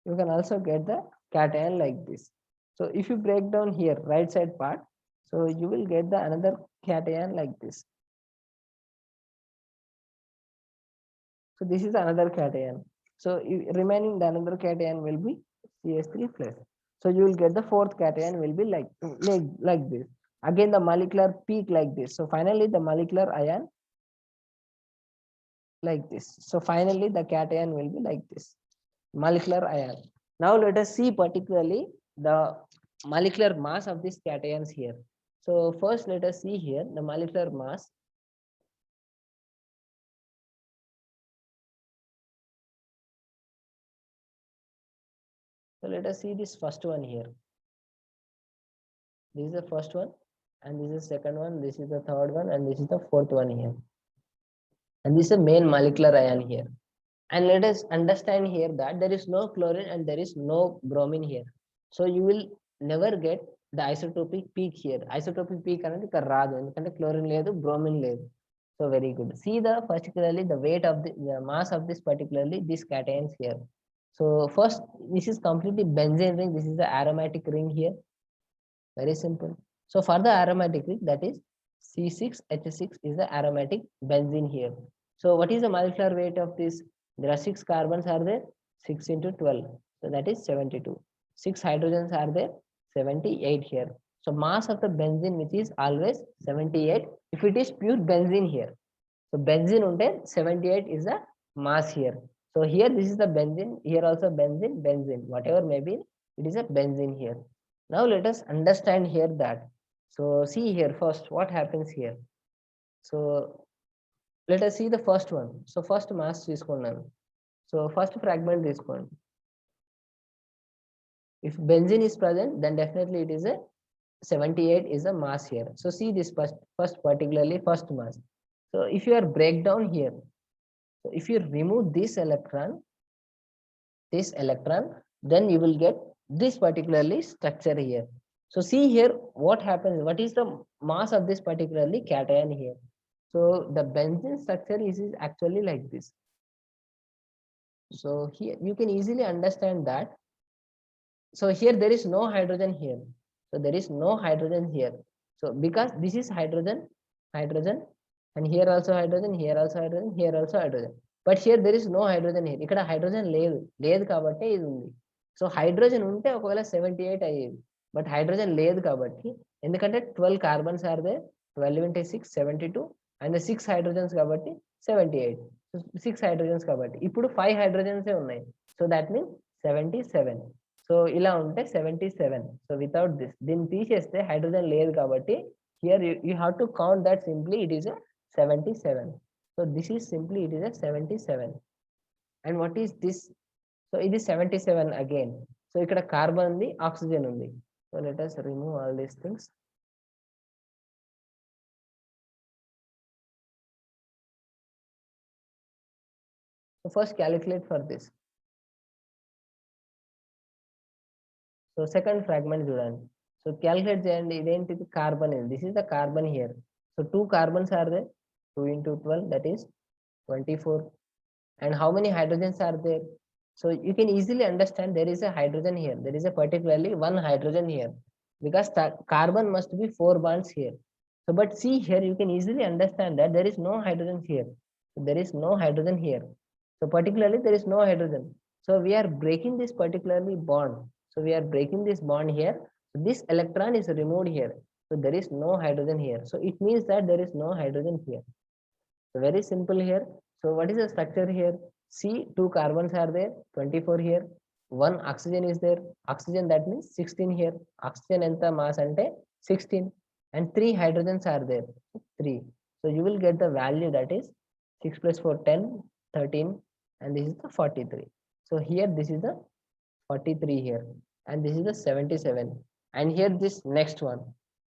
You can also get the cation like this. So if you break down here right side part, so you will get the another cation like this. So this is another cation. So remaining the another cation will be CH3 plus. So you will get the fourth cation will be like this. Again the molecular peak like this. So finally the molecular ion like this. So finally the cation will be like this, molecular ion. Now let us see particularly the molecular mass of these cations here. So first let us see here the molecular mass. So let us see this first one here. This is the first one, and this is the second one, this is the third one, and this is the fourth one here. And this is the main molecular ion here. And let us understand here that there is no chlorine and there is no bromine here. So you will never get the isotopic peak here. Isotopic peak అనేది ఇక్కడ రాదు ఎందుకంటే chlorine లేదు bromine లేదు. So very good. See the particularly the weight of the mass of this particularly these cations here. So first this is completely benzene ring. This is the aromatic ring here. Very simple. So for the aromatic ring, that is C6H6 is the aromatic benzene here. So what is the molecular weight of this? There are 6 carbons are there, 6 into 12. So that is 72. 6 hydrogens are there, 78 here. So mass of the benzene which is always 78 if it is pure benzene here. So benzene unte 78 is the mass here. So here this is the benzene, here also benzene, benzene, whatever may be, it is a benzene here. Now let us understand here that. So see here first what happens here. So let us see the first one. So first mass తీసుకున్నాను. So first fragment తీసుకోండి. If benzene is present, then definitely it is a 78 is a mass here. So see this first particularly first mass. So if you are break down here, so if you remove this electron, then you will get this particularly structure here. So see here what happens, what is the mass of this particularly cation here. So the benzene structure is actually like this. So here you can easily understand that. So here there is no hydrogen here. So there is no hydrogen here. So because this is hydrogen, and here also hydrogen, here also hydrogen, here also hydrogen. But here there is no hydrogen here. ఇక్కడ hydrogen లేదు కాబట్టి ఇది ఉంది. So hydrogen ఉంటే ఒకవేళ 78 అయ్యేది, but hydrogen లేదు కాబట్టి, ఎందుకంటే 12 carbons are they, 12 into 6 72, and 6 hydrogens కాబట్టి 78. 6 హైడ్రోజన్స్ కాబట్టి ఇప్పుడు 5 హైడ్రోజన్సే ఉన్నాయి. So that means 77. సో ఇలా ఉంటే 77. సో వితౌట్ దిస్ దీన్ని తీసేస్తే హైడ్రోజన్ లేదు కాబట్టి here you have to count that simply it is a 77. So this is simply it is a 77. And what is this? So it is 77 again. So ikkada carbon undi, oxygen undi. So let us remove all these things. So first calculate for this. So second fragment చూడండి. So calculate చేయండి, ఇదేంటిది carbon ఇది. This is the carbon here. So 2 carbons are there, 2 into 12 that is 24. And how many hydrogens are there? So you can easily understand there is a hydrogen here. There is a particularly 1 hydrogen here because the carbon must be 4 bonds here. So but see here you can easily understand that there is no hydrogen here. So there is no hydrogen here. So particularly there is no hydrogen. So we are breaking this particularly bond. So we are breaking this bond here. So this electron is removed here. So there is no hydrogen here. So it means that there is no hydrogen here. So very simple here. So what is the structure here? See, 2 carbons are there, 24 here. 1 oxygen is there. Oxygen, that means 16 here. Oxygen enta mass ante 16. And 3 hydrogens are there, 3. So you will get the value that is 6 plus 4, 10, 13. And this is the 43. So here this is the 43 here. And this is the 77. And here this next one.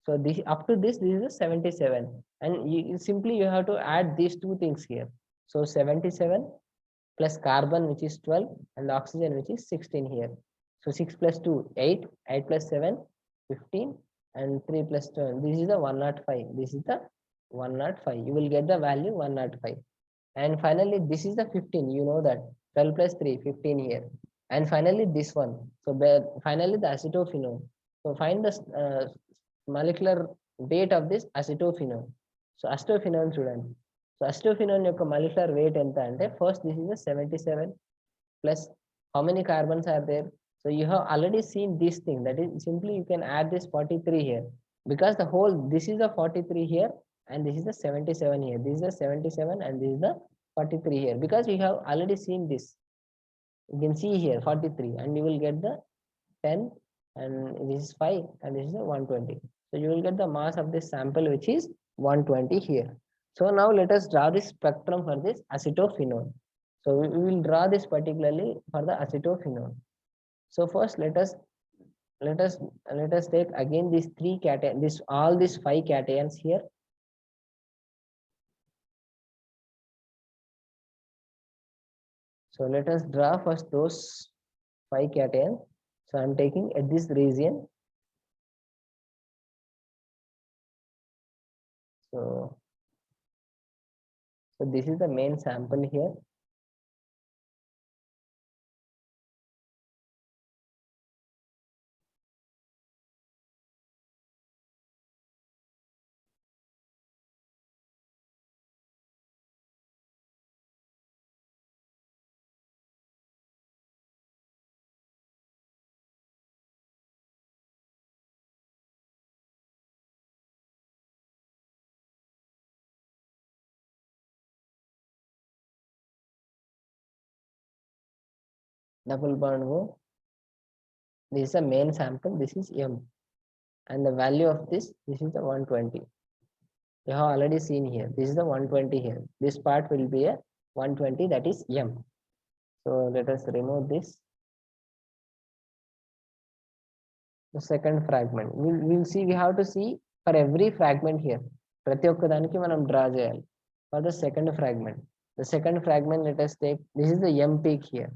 So this up to this is the 77. And you simply you have to add these 2 things here. So 77 plus carbon which is 12 and oxygen which is 16 here. So 6 plus 2 8, 8 plus 7 15, and 3 plus 2 this is the 105. This is the 105. You will get the value 105. And finally this is the 15. You know that 12 plus 3 15 here. And finally this one. So finally the acetophenone. So find the molecular weight of this acetophenone. So acetophenone చూడండి. So acetophenone యొక్క molecular weight ఎంత అంటే, first this is a 77 plus how many carbons are there? So you have already seen this thing, that is simply you can add this 43 here because the whole this is the 43 here and this is the 77 here. This is the 77 and this is the 43 here because you have already seen this. You can see here 43 and you will get the 10 and this is 5 and this is the 120. So you will get the mass of this sample, which is 120 here. So now let us draw this spectrum for this acetophenone. So we will draw this particularly for the acetophenone. So first let us take again these three cation, all these 5 cations here. So let us draw first those 5 cations. So I'm taking at this region. So this is the main sample here. Double bond O. This is a main sample. This is M, and the value of this is the 120. You have already seen here. This is the 120 here. This part will be a 120, that is M. So let us remove this. The second fragment. We'll see. We have to see for every fragment here. ప్రతి ఒక్క దానికి మనం draw చేయాలి. For the second fragment. The second fragment, let us take, this is the M peak here.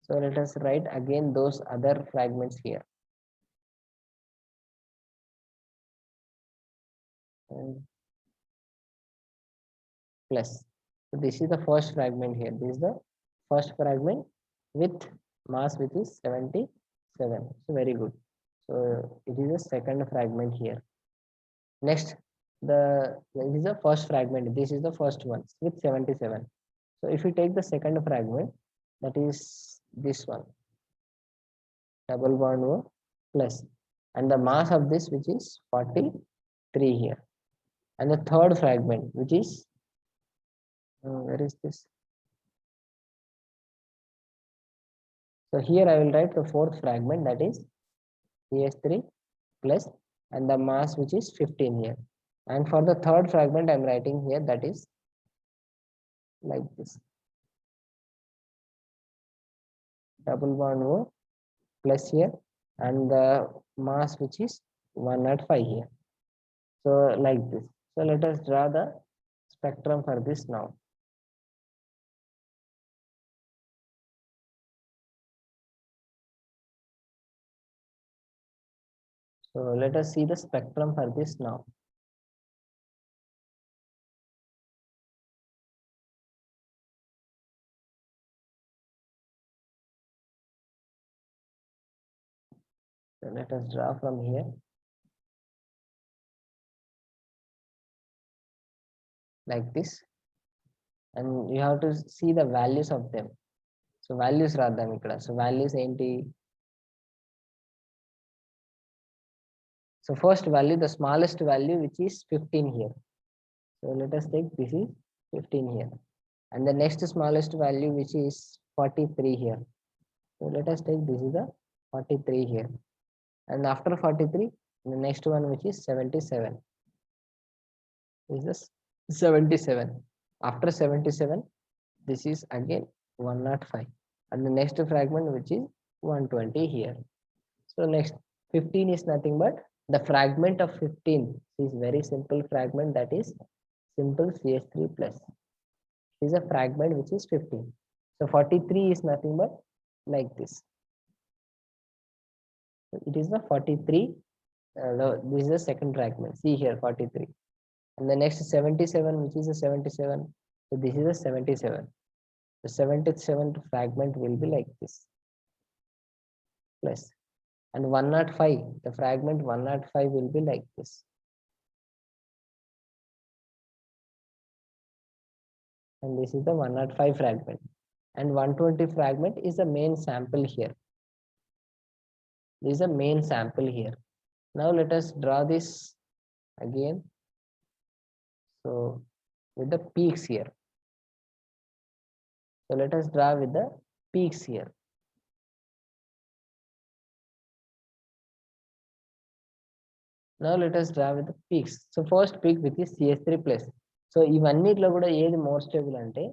So let us write again those other fragments here. And plus. So this is the first fragment here. This is the first fragment with mass which is 77. So very good. So it is the second fragment here. Next, it is the first fragment. This is the first one with 77. So if you take the second fragment, that is this one, double bond O plus, and the mass of this which is 43 here, and the third fragment which is where is this? So here I will write the fourth fragment, that is CH3 plus, and the mass which is 15 here. And for the third fragment I'm writing here, that is like this, double bond O plus here, and the mass which is 105 here. So like this. So let us draw the spectrum for this now. So let us see the spectrum for this now. So let us draw from here. Like this. And you have to see the values of them. So values రాద్దాం ఇక్కడ. So values ఏంటి? So first value, the smallest value, which is 15 here. So let us take this is 15 here. And the next smallest value, which is 43 here. So let us take this is the 43 here. And after 43, the next one, which is 77. Is this 77? After 77, this is again 105. And the next fragment, which is 120 here. So next 15 is nothing but the fragment of 15 is very simple fragment, that is simple CH3 plus. Is a fragment which is 15. So 43 is nothing but like this. So it is the 43. This is the second fragment. See here 43. And the next 77, which is a 77. So this is a 77. The 77th fragment will be like this. Plus. And 105, the fragment 105 will be like this. And this is the 105 fragment. And 120 fragment is the main sample here. This is a main sample here. Now let us draw this again. So with the peaks here. So let us draw with the peaks here. Now let us draw with the peaks. So first peak which is CS3 plus. So ఇవన్నిట్లో కూడా ఏది more stable అంటే,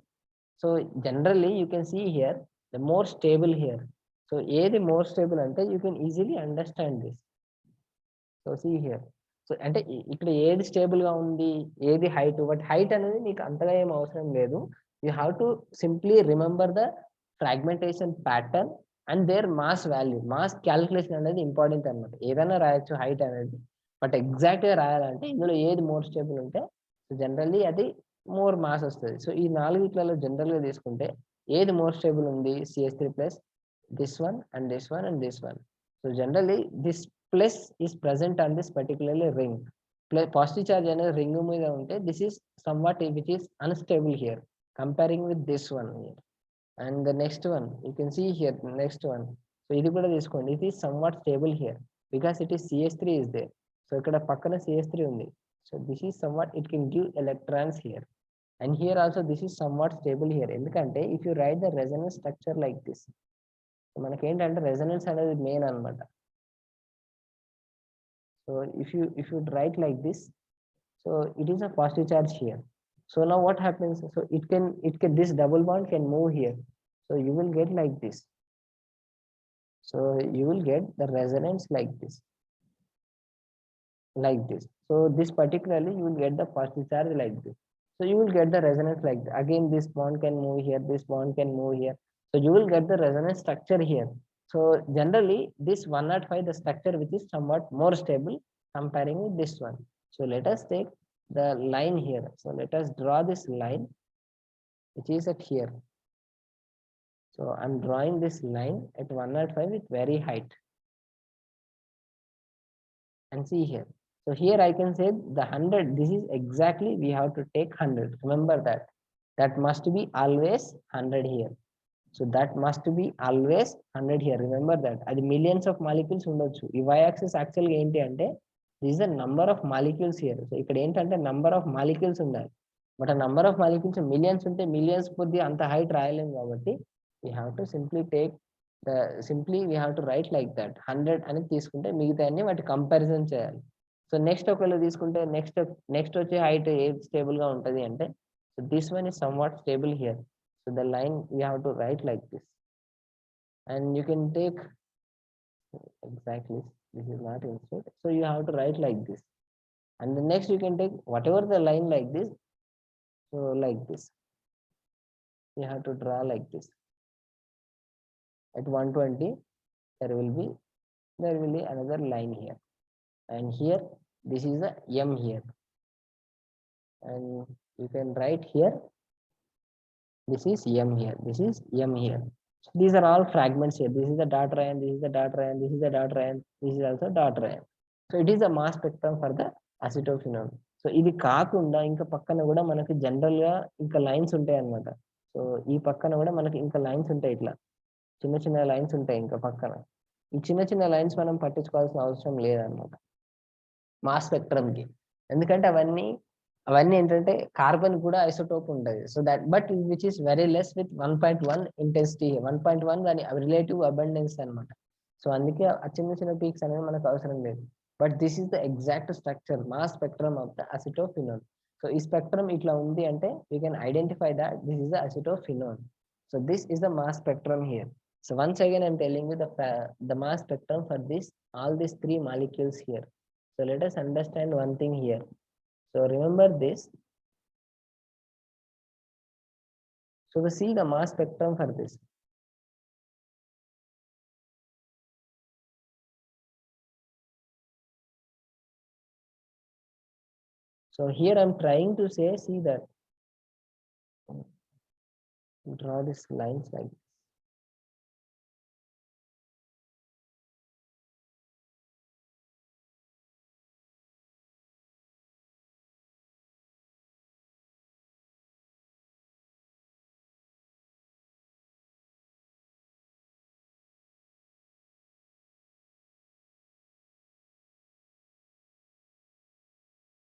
so generally you can see here the more stable here. So ఏది more stable అంటే you can easily understand this. So see here. So అంటే ఇక్కడ ఏది stable గా ఉంది, ఏది హైట్, బట్ హైట్ అనేది నీకు అంతగా ఏం అవసరం లేదు. You have to simply remember the fragmentation pattern and their mass value. Mass calculation అనేది ఇంపార్టెంట్ అనమాట. ఏదైనా రాయొచ్చు హైట్ అనేది, బట్ ఎగ్జాక్ట్ గా రాయాలంటే ఇందులో ఏది మోర్ స్టేబుల్ ఉంటే జనరల్లీ అది మోర్ మాస్ వస్తుంది. సో ఈ నాలుగిట్లలో జనరల్ గా తీసుకుంటే ఏది మోర్ స్టేబుల్ ఉంది, CS3 plus, this one and this one and this one. So generally this plus is present on this particularly ring. Plus positive charge అనేది ring మీద ఉంటే this is somewhat which is unstable here comparing with this one here. And the next one you can see here next one. So ఇది కూడా తీసుకోండి, it is somewhat stable here because it is CS3 is there. So ఇక్కడ పక్కన CS3 ఉంది. So this is somewhat it can give electrons here. And here also this is somewhat stable here. ఎందుకంటే if you write the resonance structure like this, మనకి ఏంటంటే resonance అనేది main అనమాట. So if you write like this, so it is a positive charge here. So now what happens, so it can this double bond can move here. So you will get like this. So you will get the resonance like this. So this particularly you will get the positive charge like this. So you will get the resonance like this. Again this bond can move here, this bond can move here. So you will get the resonance structure here. So generally this 105, the structure which is somewhat more stable comparing with this one. So let us take the line here. So let us draw this line which is at here. So I'm drawing this line at 105 with very height. And see here. So here I can say the 100, this is exactly we have to take 100. Remember that. That must be always 100 here. So that must be always 100 here. Remember that. అది millions of molecules ఉండొచ్చు. ఈ y-axis actually ఏంటి అంటే this is the number of molecules here. So ఇక్కడ ఏంటంటే number of molecules ఉండాలి. But ఆ number of molecules millions ఉంటే millions కొద్ది అంత హైట్ రాయలేము కాబట్టి we have to simply take the we have to write like that. 100 అని తీసుకుంటే మిగతా అన్ని వాటి కంపారిజన్ చేయాలి. సో నెక్స్ట్ ఒకవేళ తీసుకుంటే నెక్స్ట్ వచ్చే హైట్ ఏది స్టేబుల్ గా ఉంటది అంటే, so this one is somewhat stable here. So the line we have to write like this, and you can take exactly this is not inside. So you have to write like this, and the next you can take whatever the line like this. So like this, you have to draw like this. At 120, there will be another line here, and here this is the M here, and you can write here. This is M here. This is M here. So these are all fragments here. This is the dot ion. This is the dot ion. This is the dot ion. This is also dot ion. So it is a mass spectrum for the acetophenone. So ఇది కాకుండా ఇంకా పక్కన కూడా మనకి general గా ఇంకా lines ఉంటాయి అన్నమాట. సో ఈ పక్కన కూడా మనకి ఇంకా లైన్స్ ఉంటాయి, ఇట్లా చిన్న చిన్న లైన్స్ ఉంటాయి ఇంకా పక్కన. ఈ చిన్న చిన్న లైన్స్ మనం పట్టించుకోవాల్సిన అవసరం లేదన్నమాట మాస్ స్పెక్ట్రమ్ కి. ఎందుకంటే అవన్నీ ఏంటంటే కార్బన్ కూడా ఐసోటోప్ ఉంటుంది. So that but which is very less with 1.1 intensity. 1.1 దాని రిలేటివ్ అబండెన్స్ అనమాట. సో అందుకే ఆ చిన్న చిన్న పీక్స్ అనేవి మనకు అవసరం లేదు. But this is the exact structure mass spectrum of the acetophenone. So ఈ స్పెక్ట్రమ్ ఇట్లా ఉంది అంటే we can identify that this is the acetophenone. So this is the mass spectrum here. So once again I'm telling you the mass spectrum for this all these three molecules here. So let us understand one thing here. So remember this. So we see the mass spectrum for this. So here I'm trying to say, see that, draw these lines like this.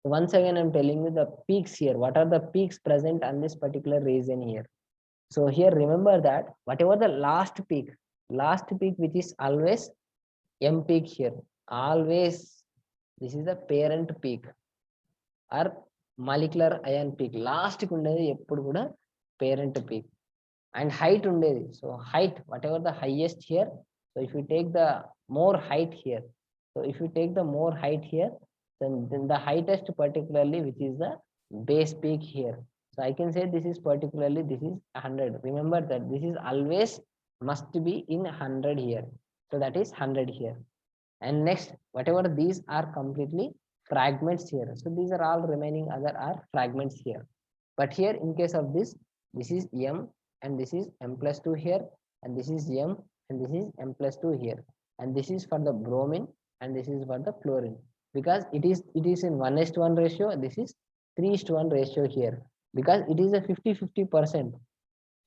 Once again I'm telling you the peaks here. What are the peaks present on this particular region here? So here remember that whatever the last peak which is always M peak here, always This is the parent peak or molecular ion peak. Last కి ఉండేది ఎప్పుడు కూడా parent peak. And height ఉండేది. So height, whatever the highest here. So if you take the more height here, so if you take the more height here, then the highest particularly, which is the base peak here. So I can say this is particularly, this is 100. Remember that this is always must be in 100 here. So that is 100 here. And next, whatever these are completely fragments here. So these are all remaining other are fragments here. But here in case of this is M and this is M plus 2 here, and this is M and this is M plus 2 here. And this is for the bromine and this is for the chlorine. Because it is in 1:1 ratio, this is 3:1 ratio here. Because it is a 50-50%.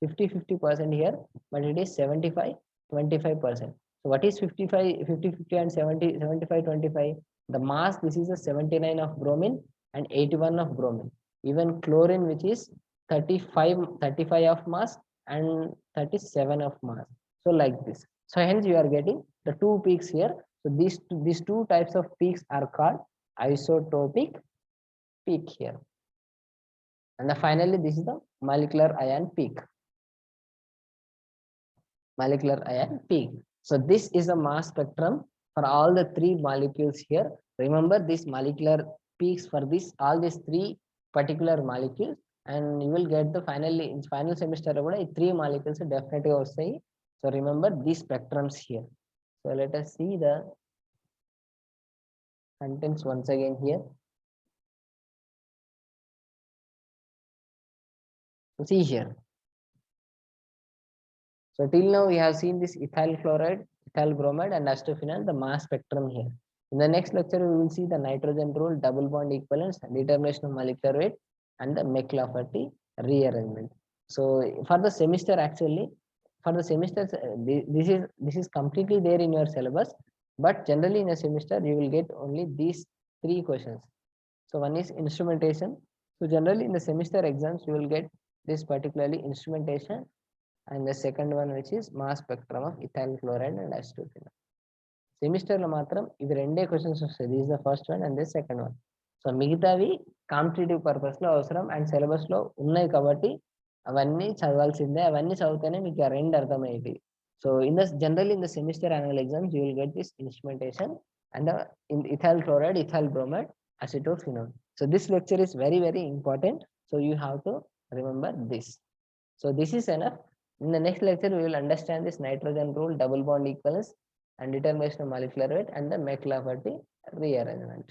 50-50% here, but it is 75-25%. So what is 50-50 and 75-25? The mass, this is a 79 of bromine and 81 of bromine. Even chlorine, which is 35 of mass and 37 of mass. So like this. So hence you are getting the two peaks here. So these two types of peaks are called isotopic peak here. And finally, this is the molecular ion peak. Molecular ion peak. So this is a mass spectrum for all the three molecules here. Remember this molecular peaks for this all these three particular molecules, and you will get the final semester three molecules definitely say. So remember these spectrums here. So let us see the contents once again here. So see here. So till now we have seen this ethyl chloride, ethyl bromide, and astophenol, the mass spectrum here. In the next lecture, we will see the nitrogen rule, double bond equivalence, determination of molecular weight, and the McLafferty rearrangement. So for the semester, actually, for the semester, this is completely there in your syllabus. But generally in a semester, you will get only these three questions. So one is instrumentation. So generally in the semester exams, you will get this particularly instrumentation, and the second one which is mass spectrum of ethyl chloride and astophenol. Semester lo matram ivi rende questions vasthayi. This is the first one and the second one. So మిగతావి competitive purpose లో అవసరం and syllabus లో ఉన్నాయి కాబట్టి అవన్నీ చదవాల్సిందే. అవన్నీ చదివితేనే మీకు ఆ రెండు అర్థమయ్యేది. So generally in the semester annual exams you will get this instrumentation and the ethyl chloride, ethyl bromide, acetophenone. So this lecture is very important. So you have to remember this. So this is enough. In the next lecture, we will understand this nitrogen rule, double bond equivalence, and determination of molecular weight, and the McLafferty rearrangement.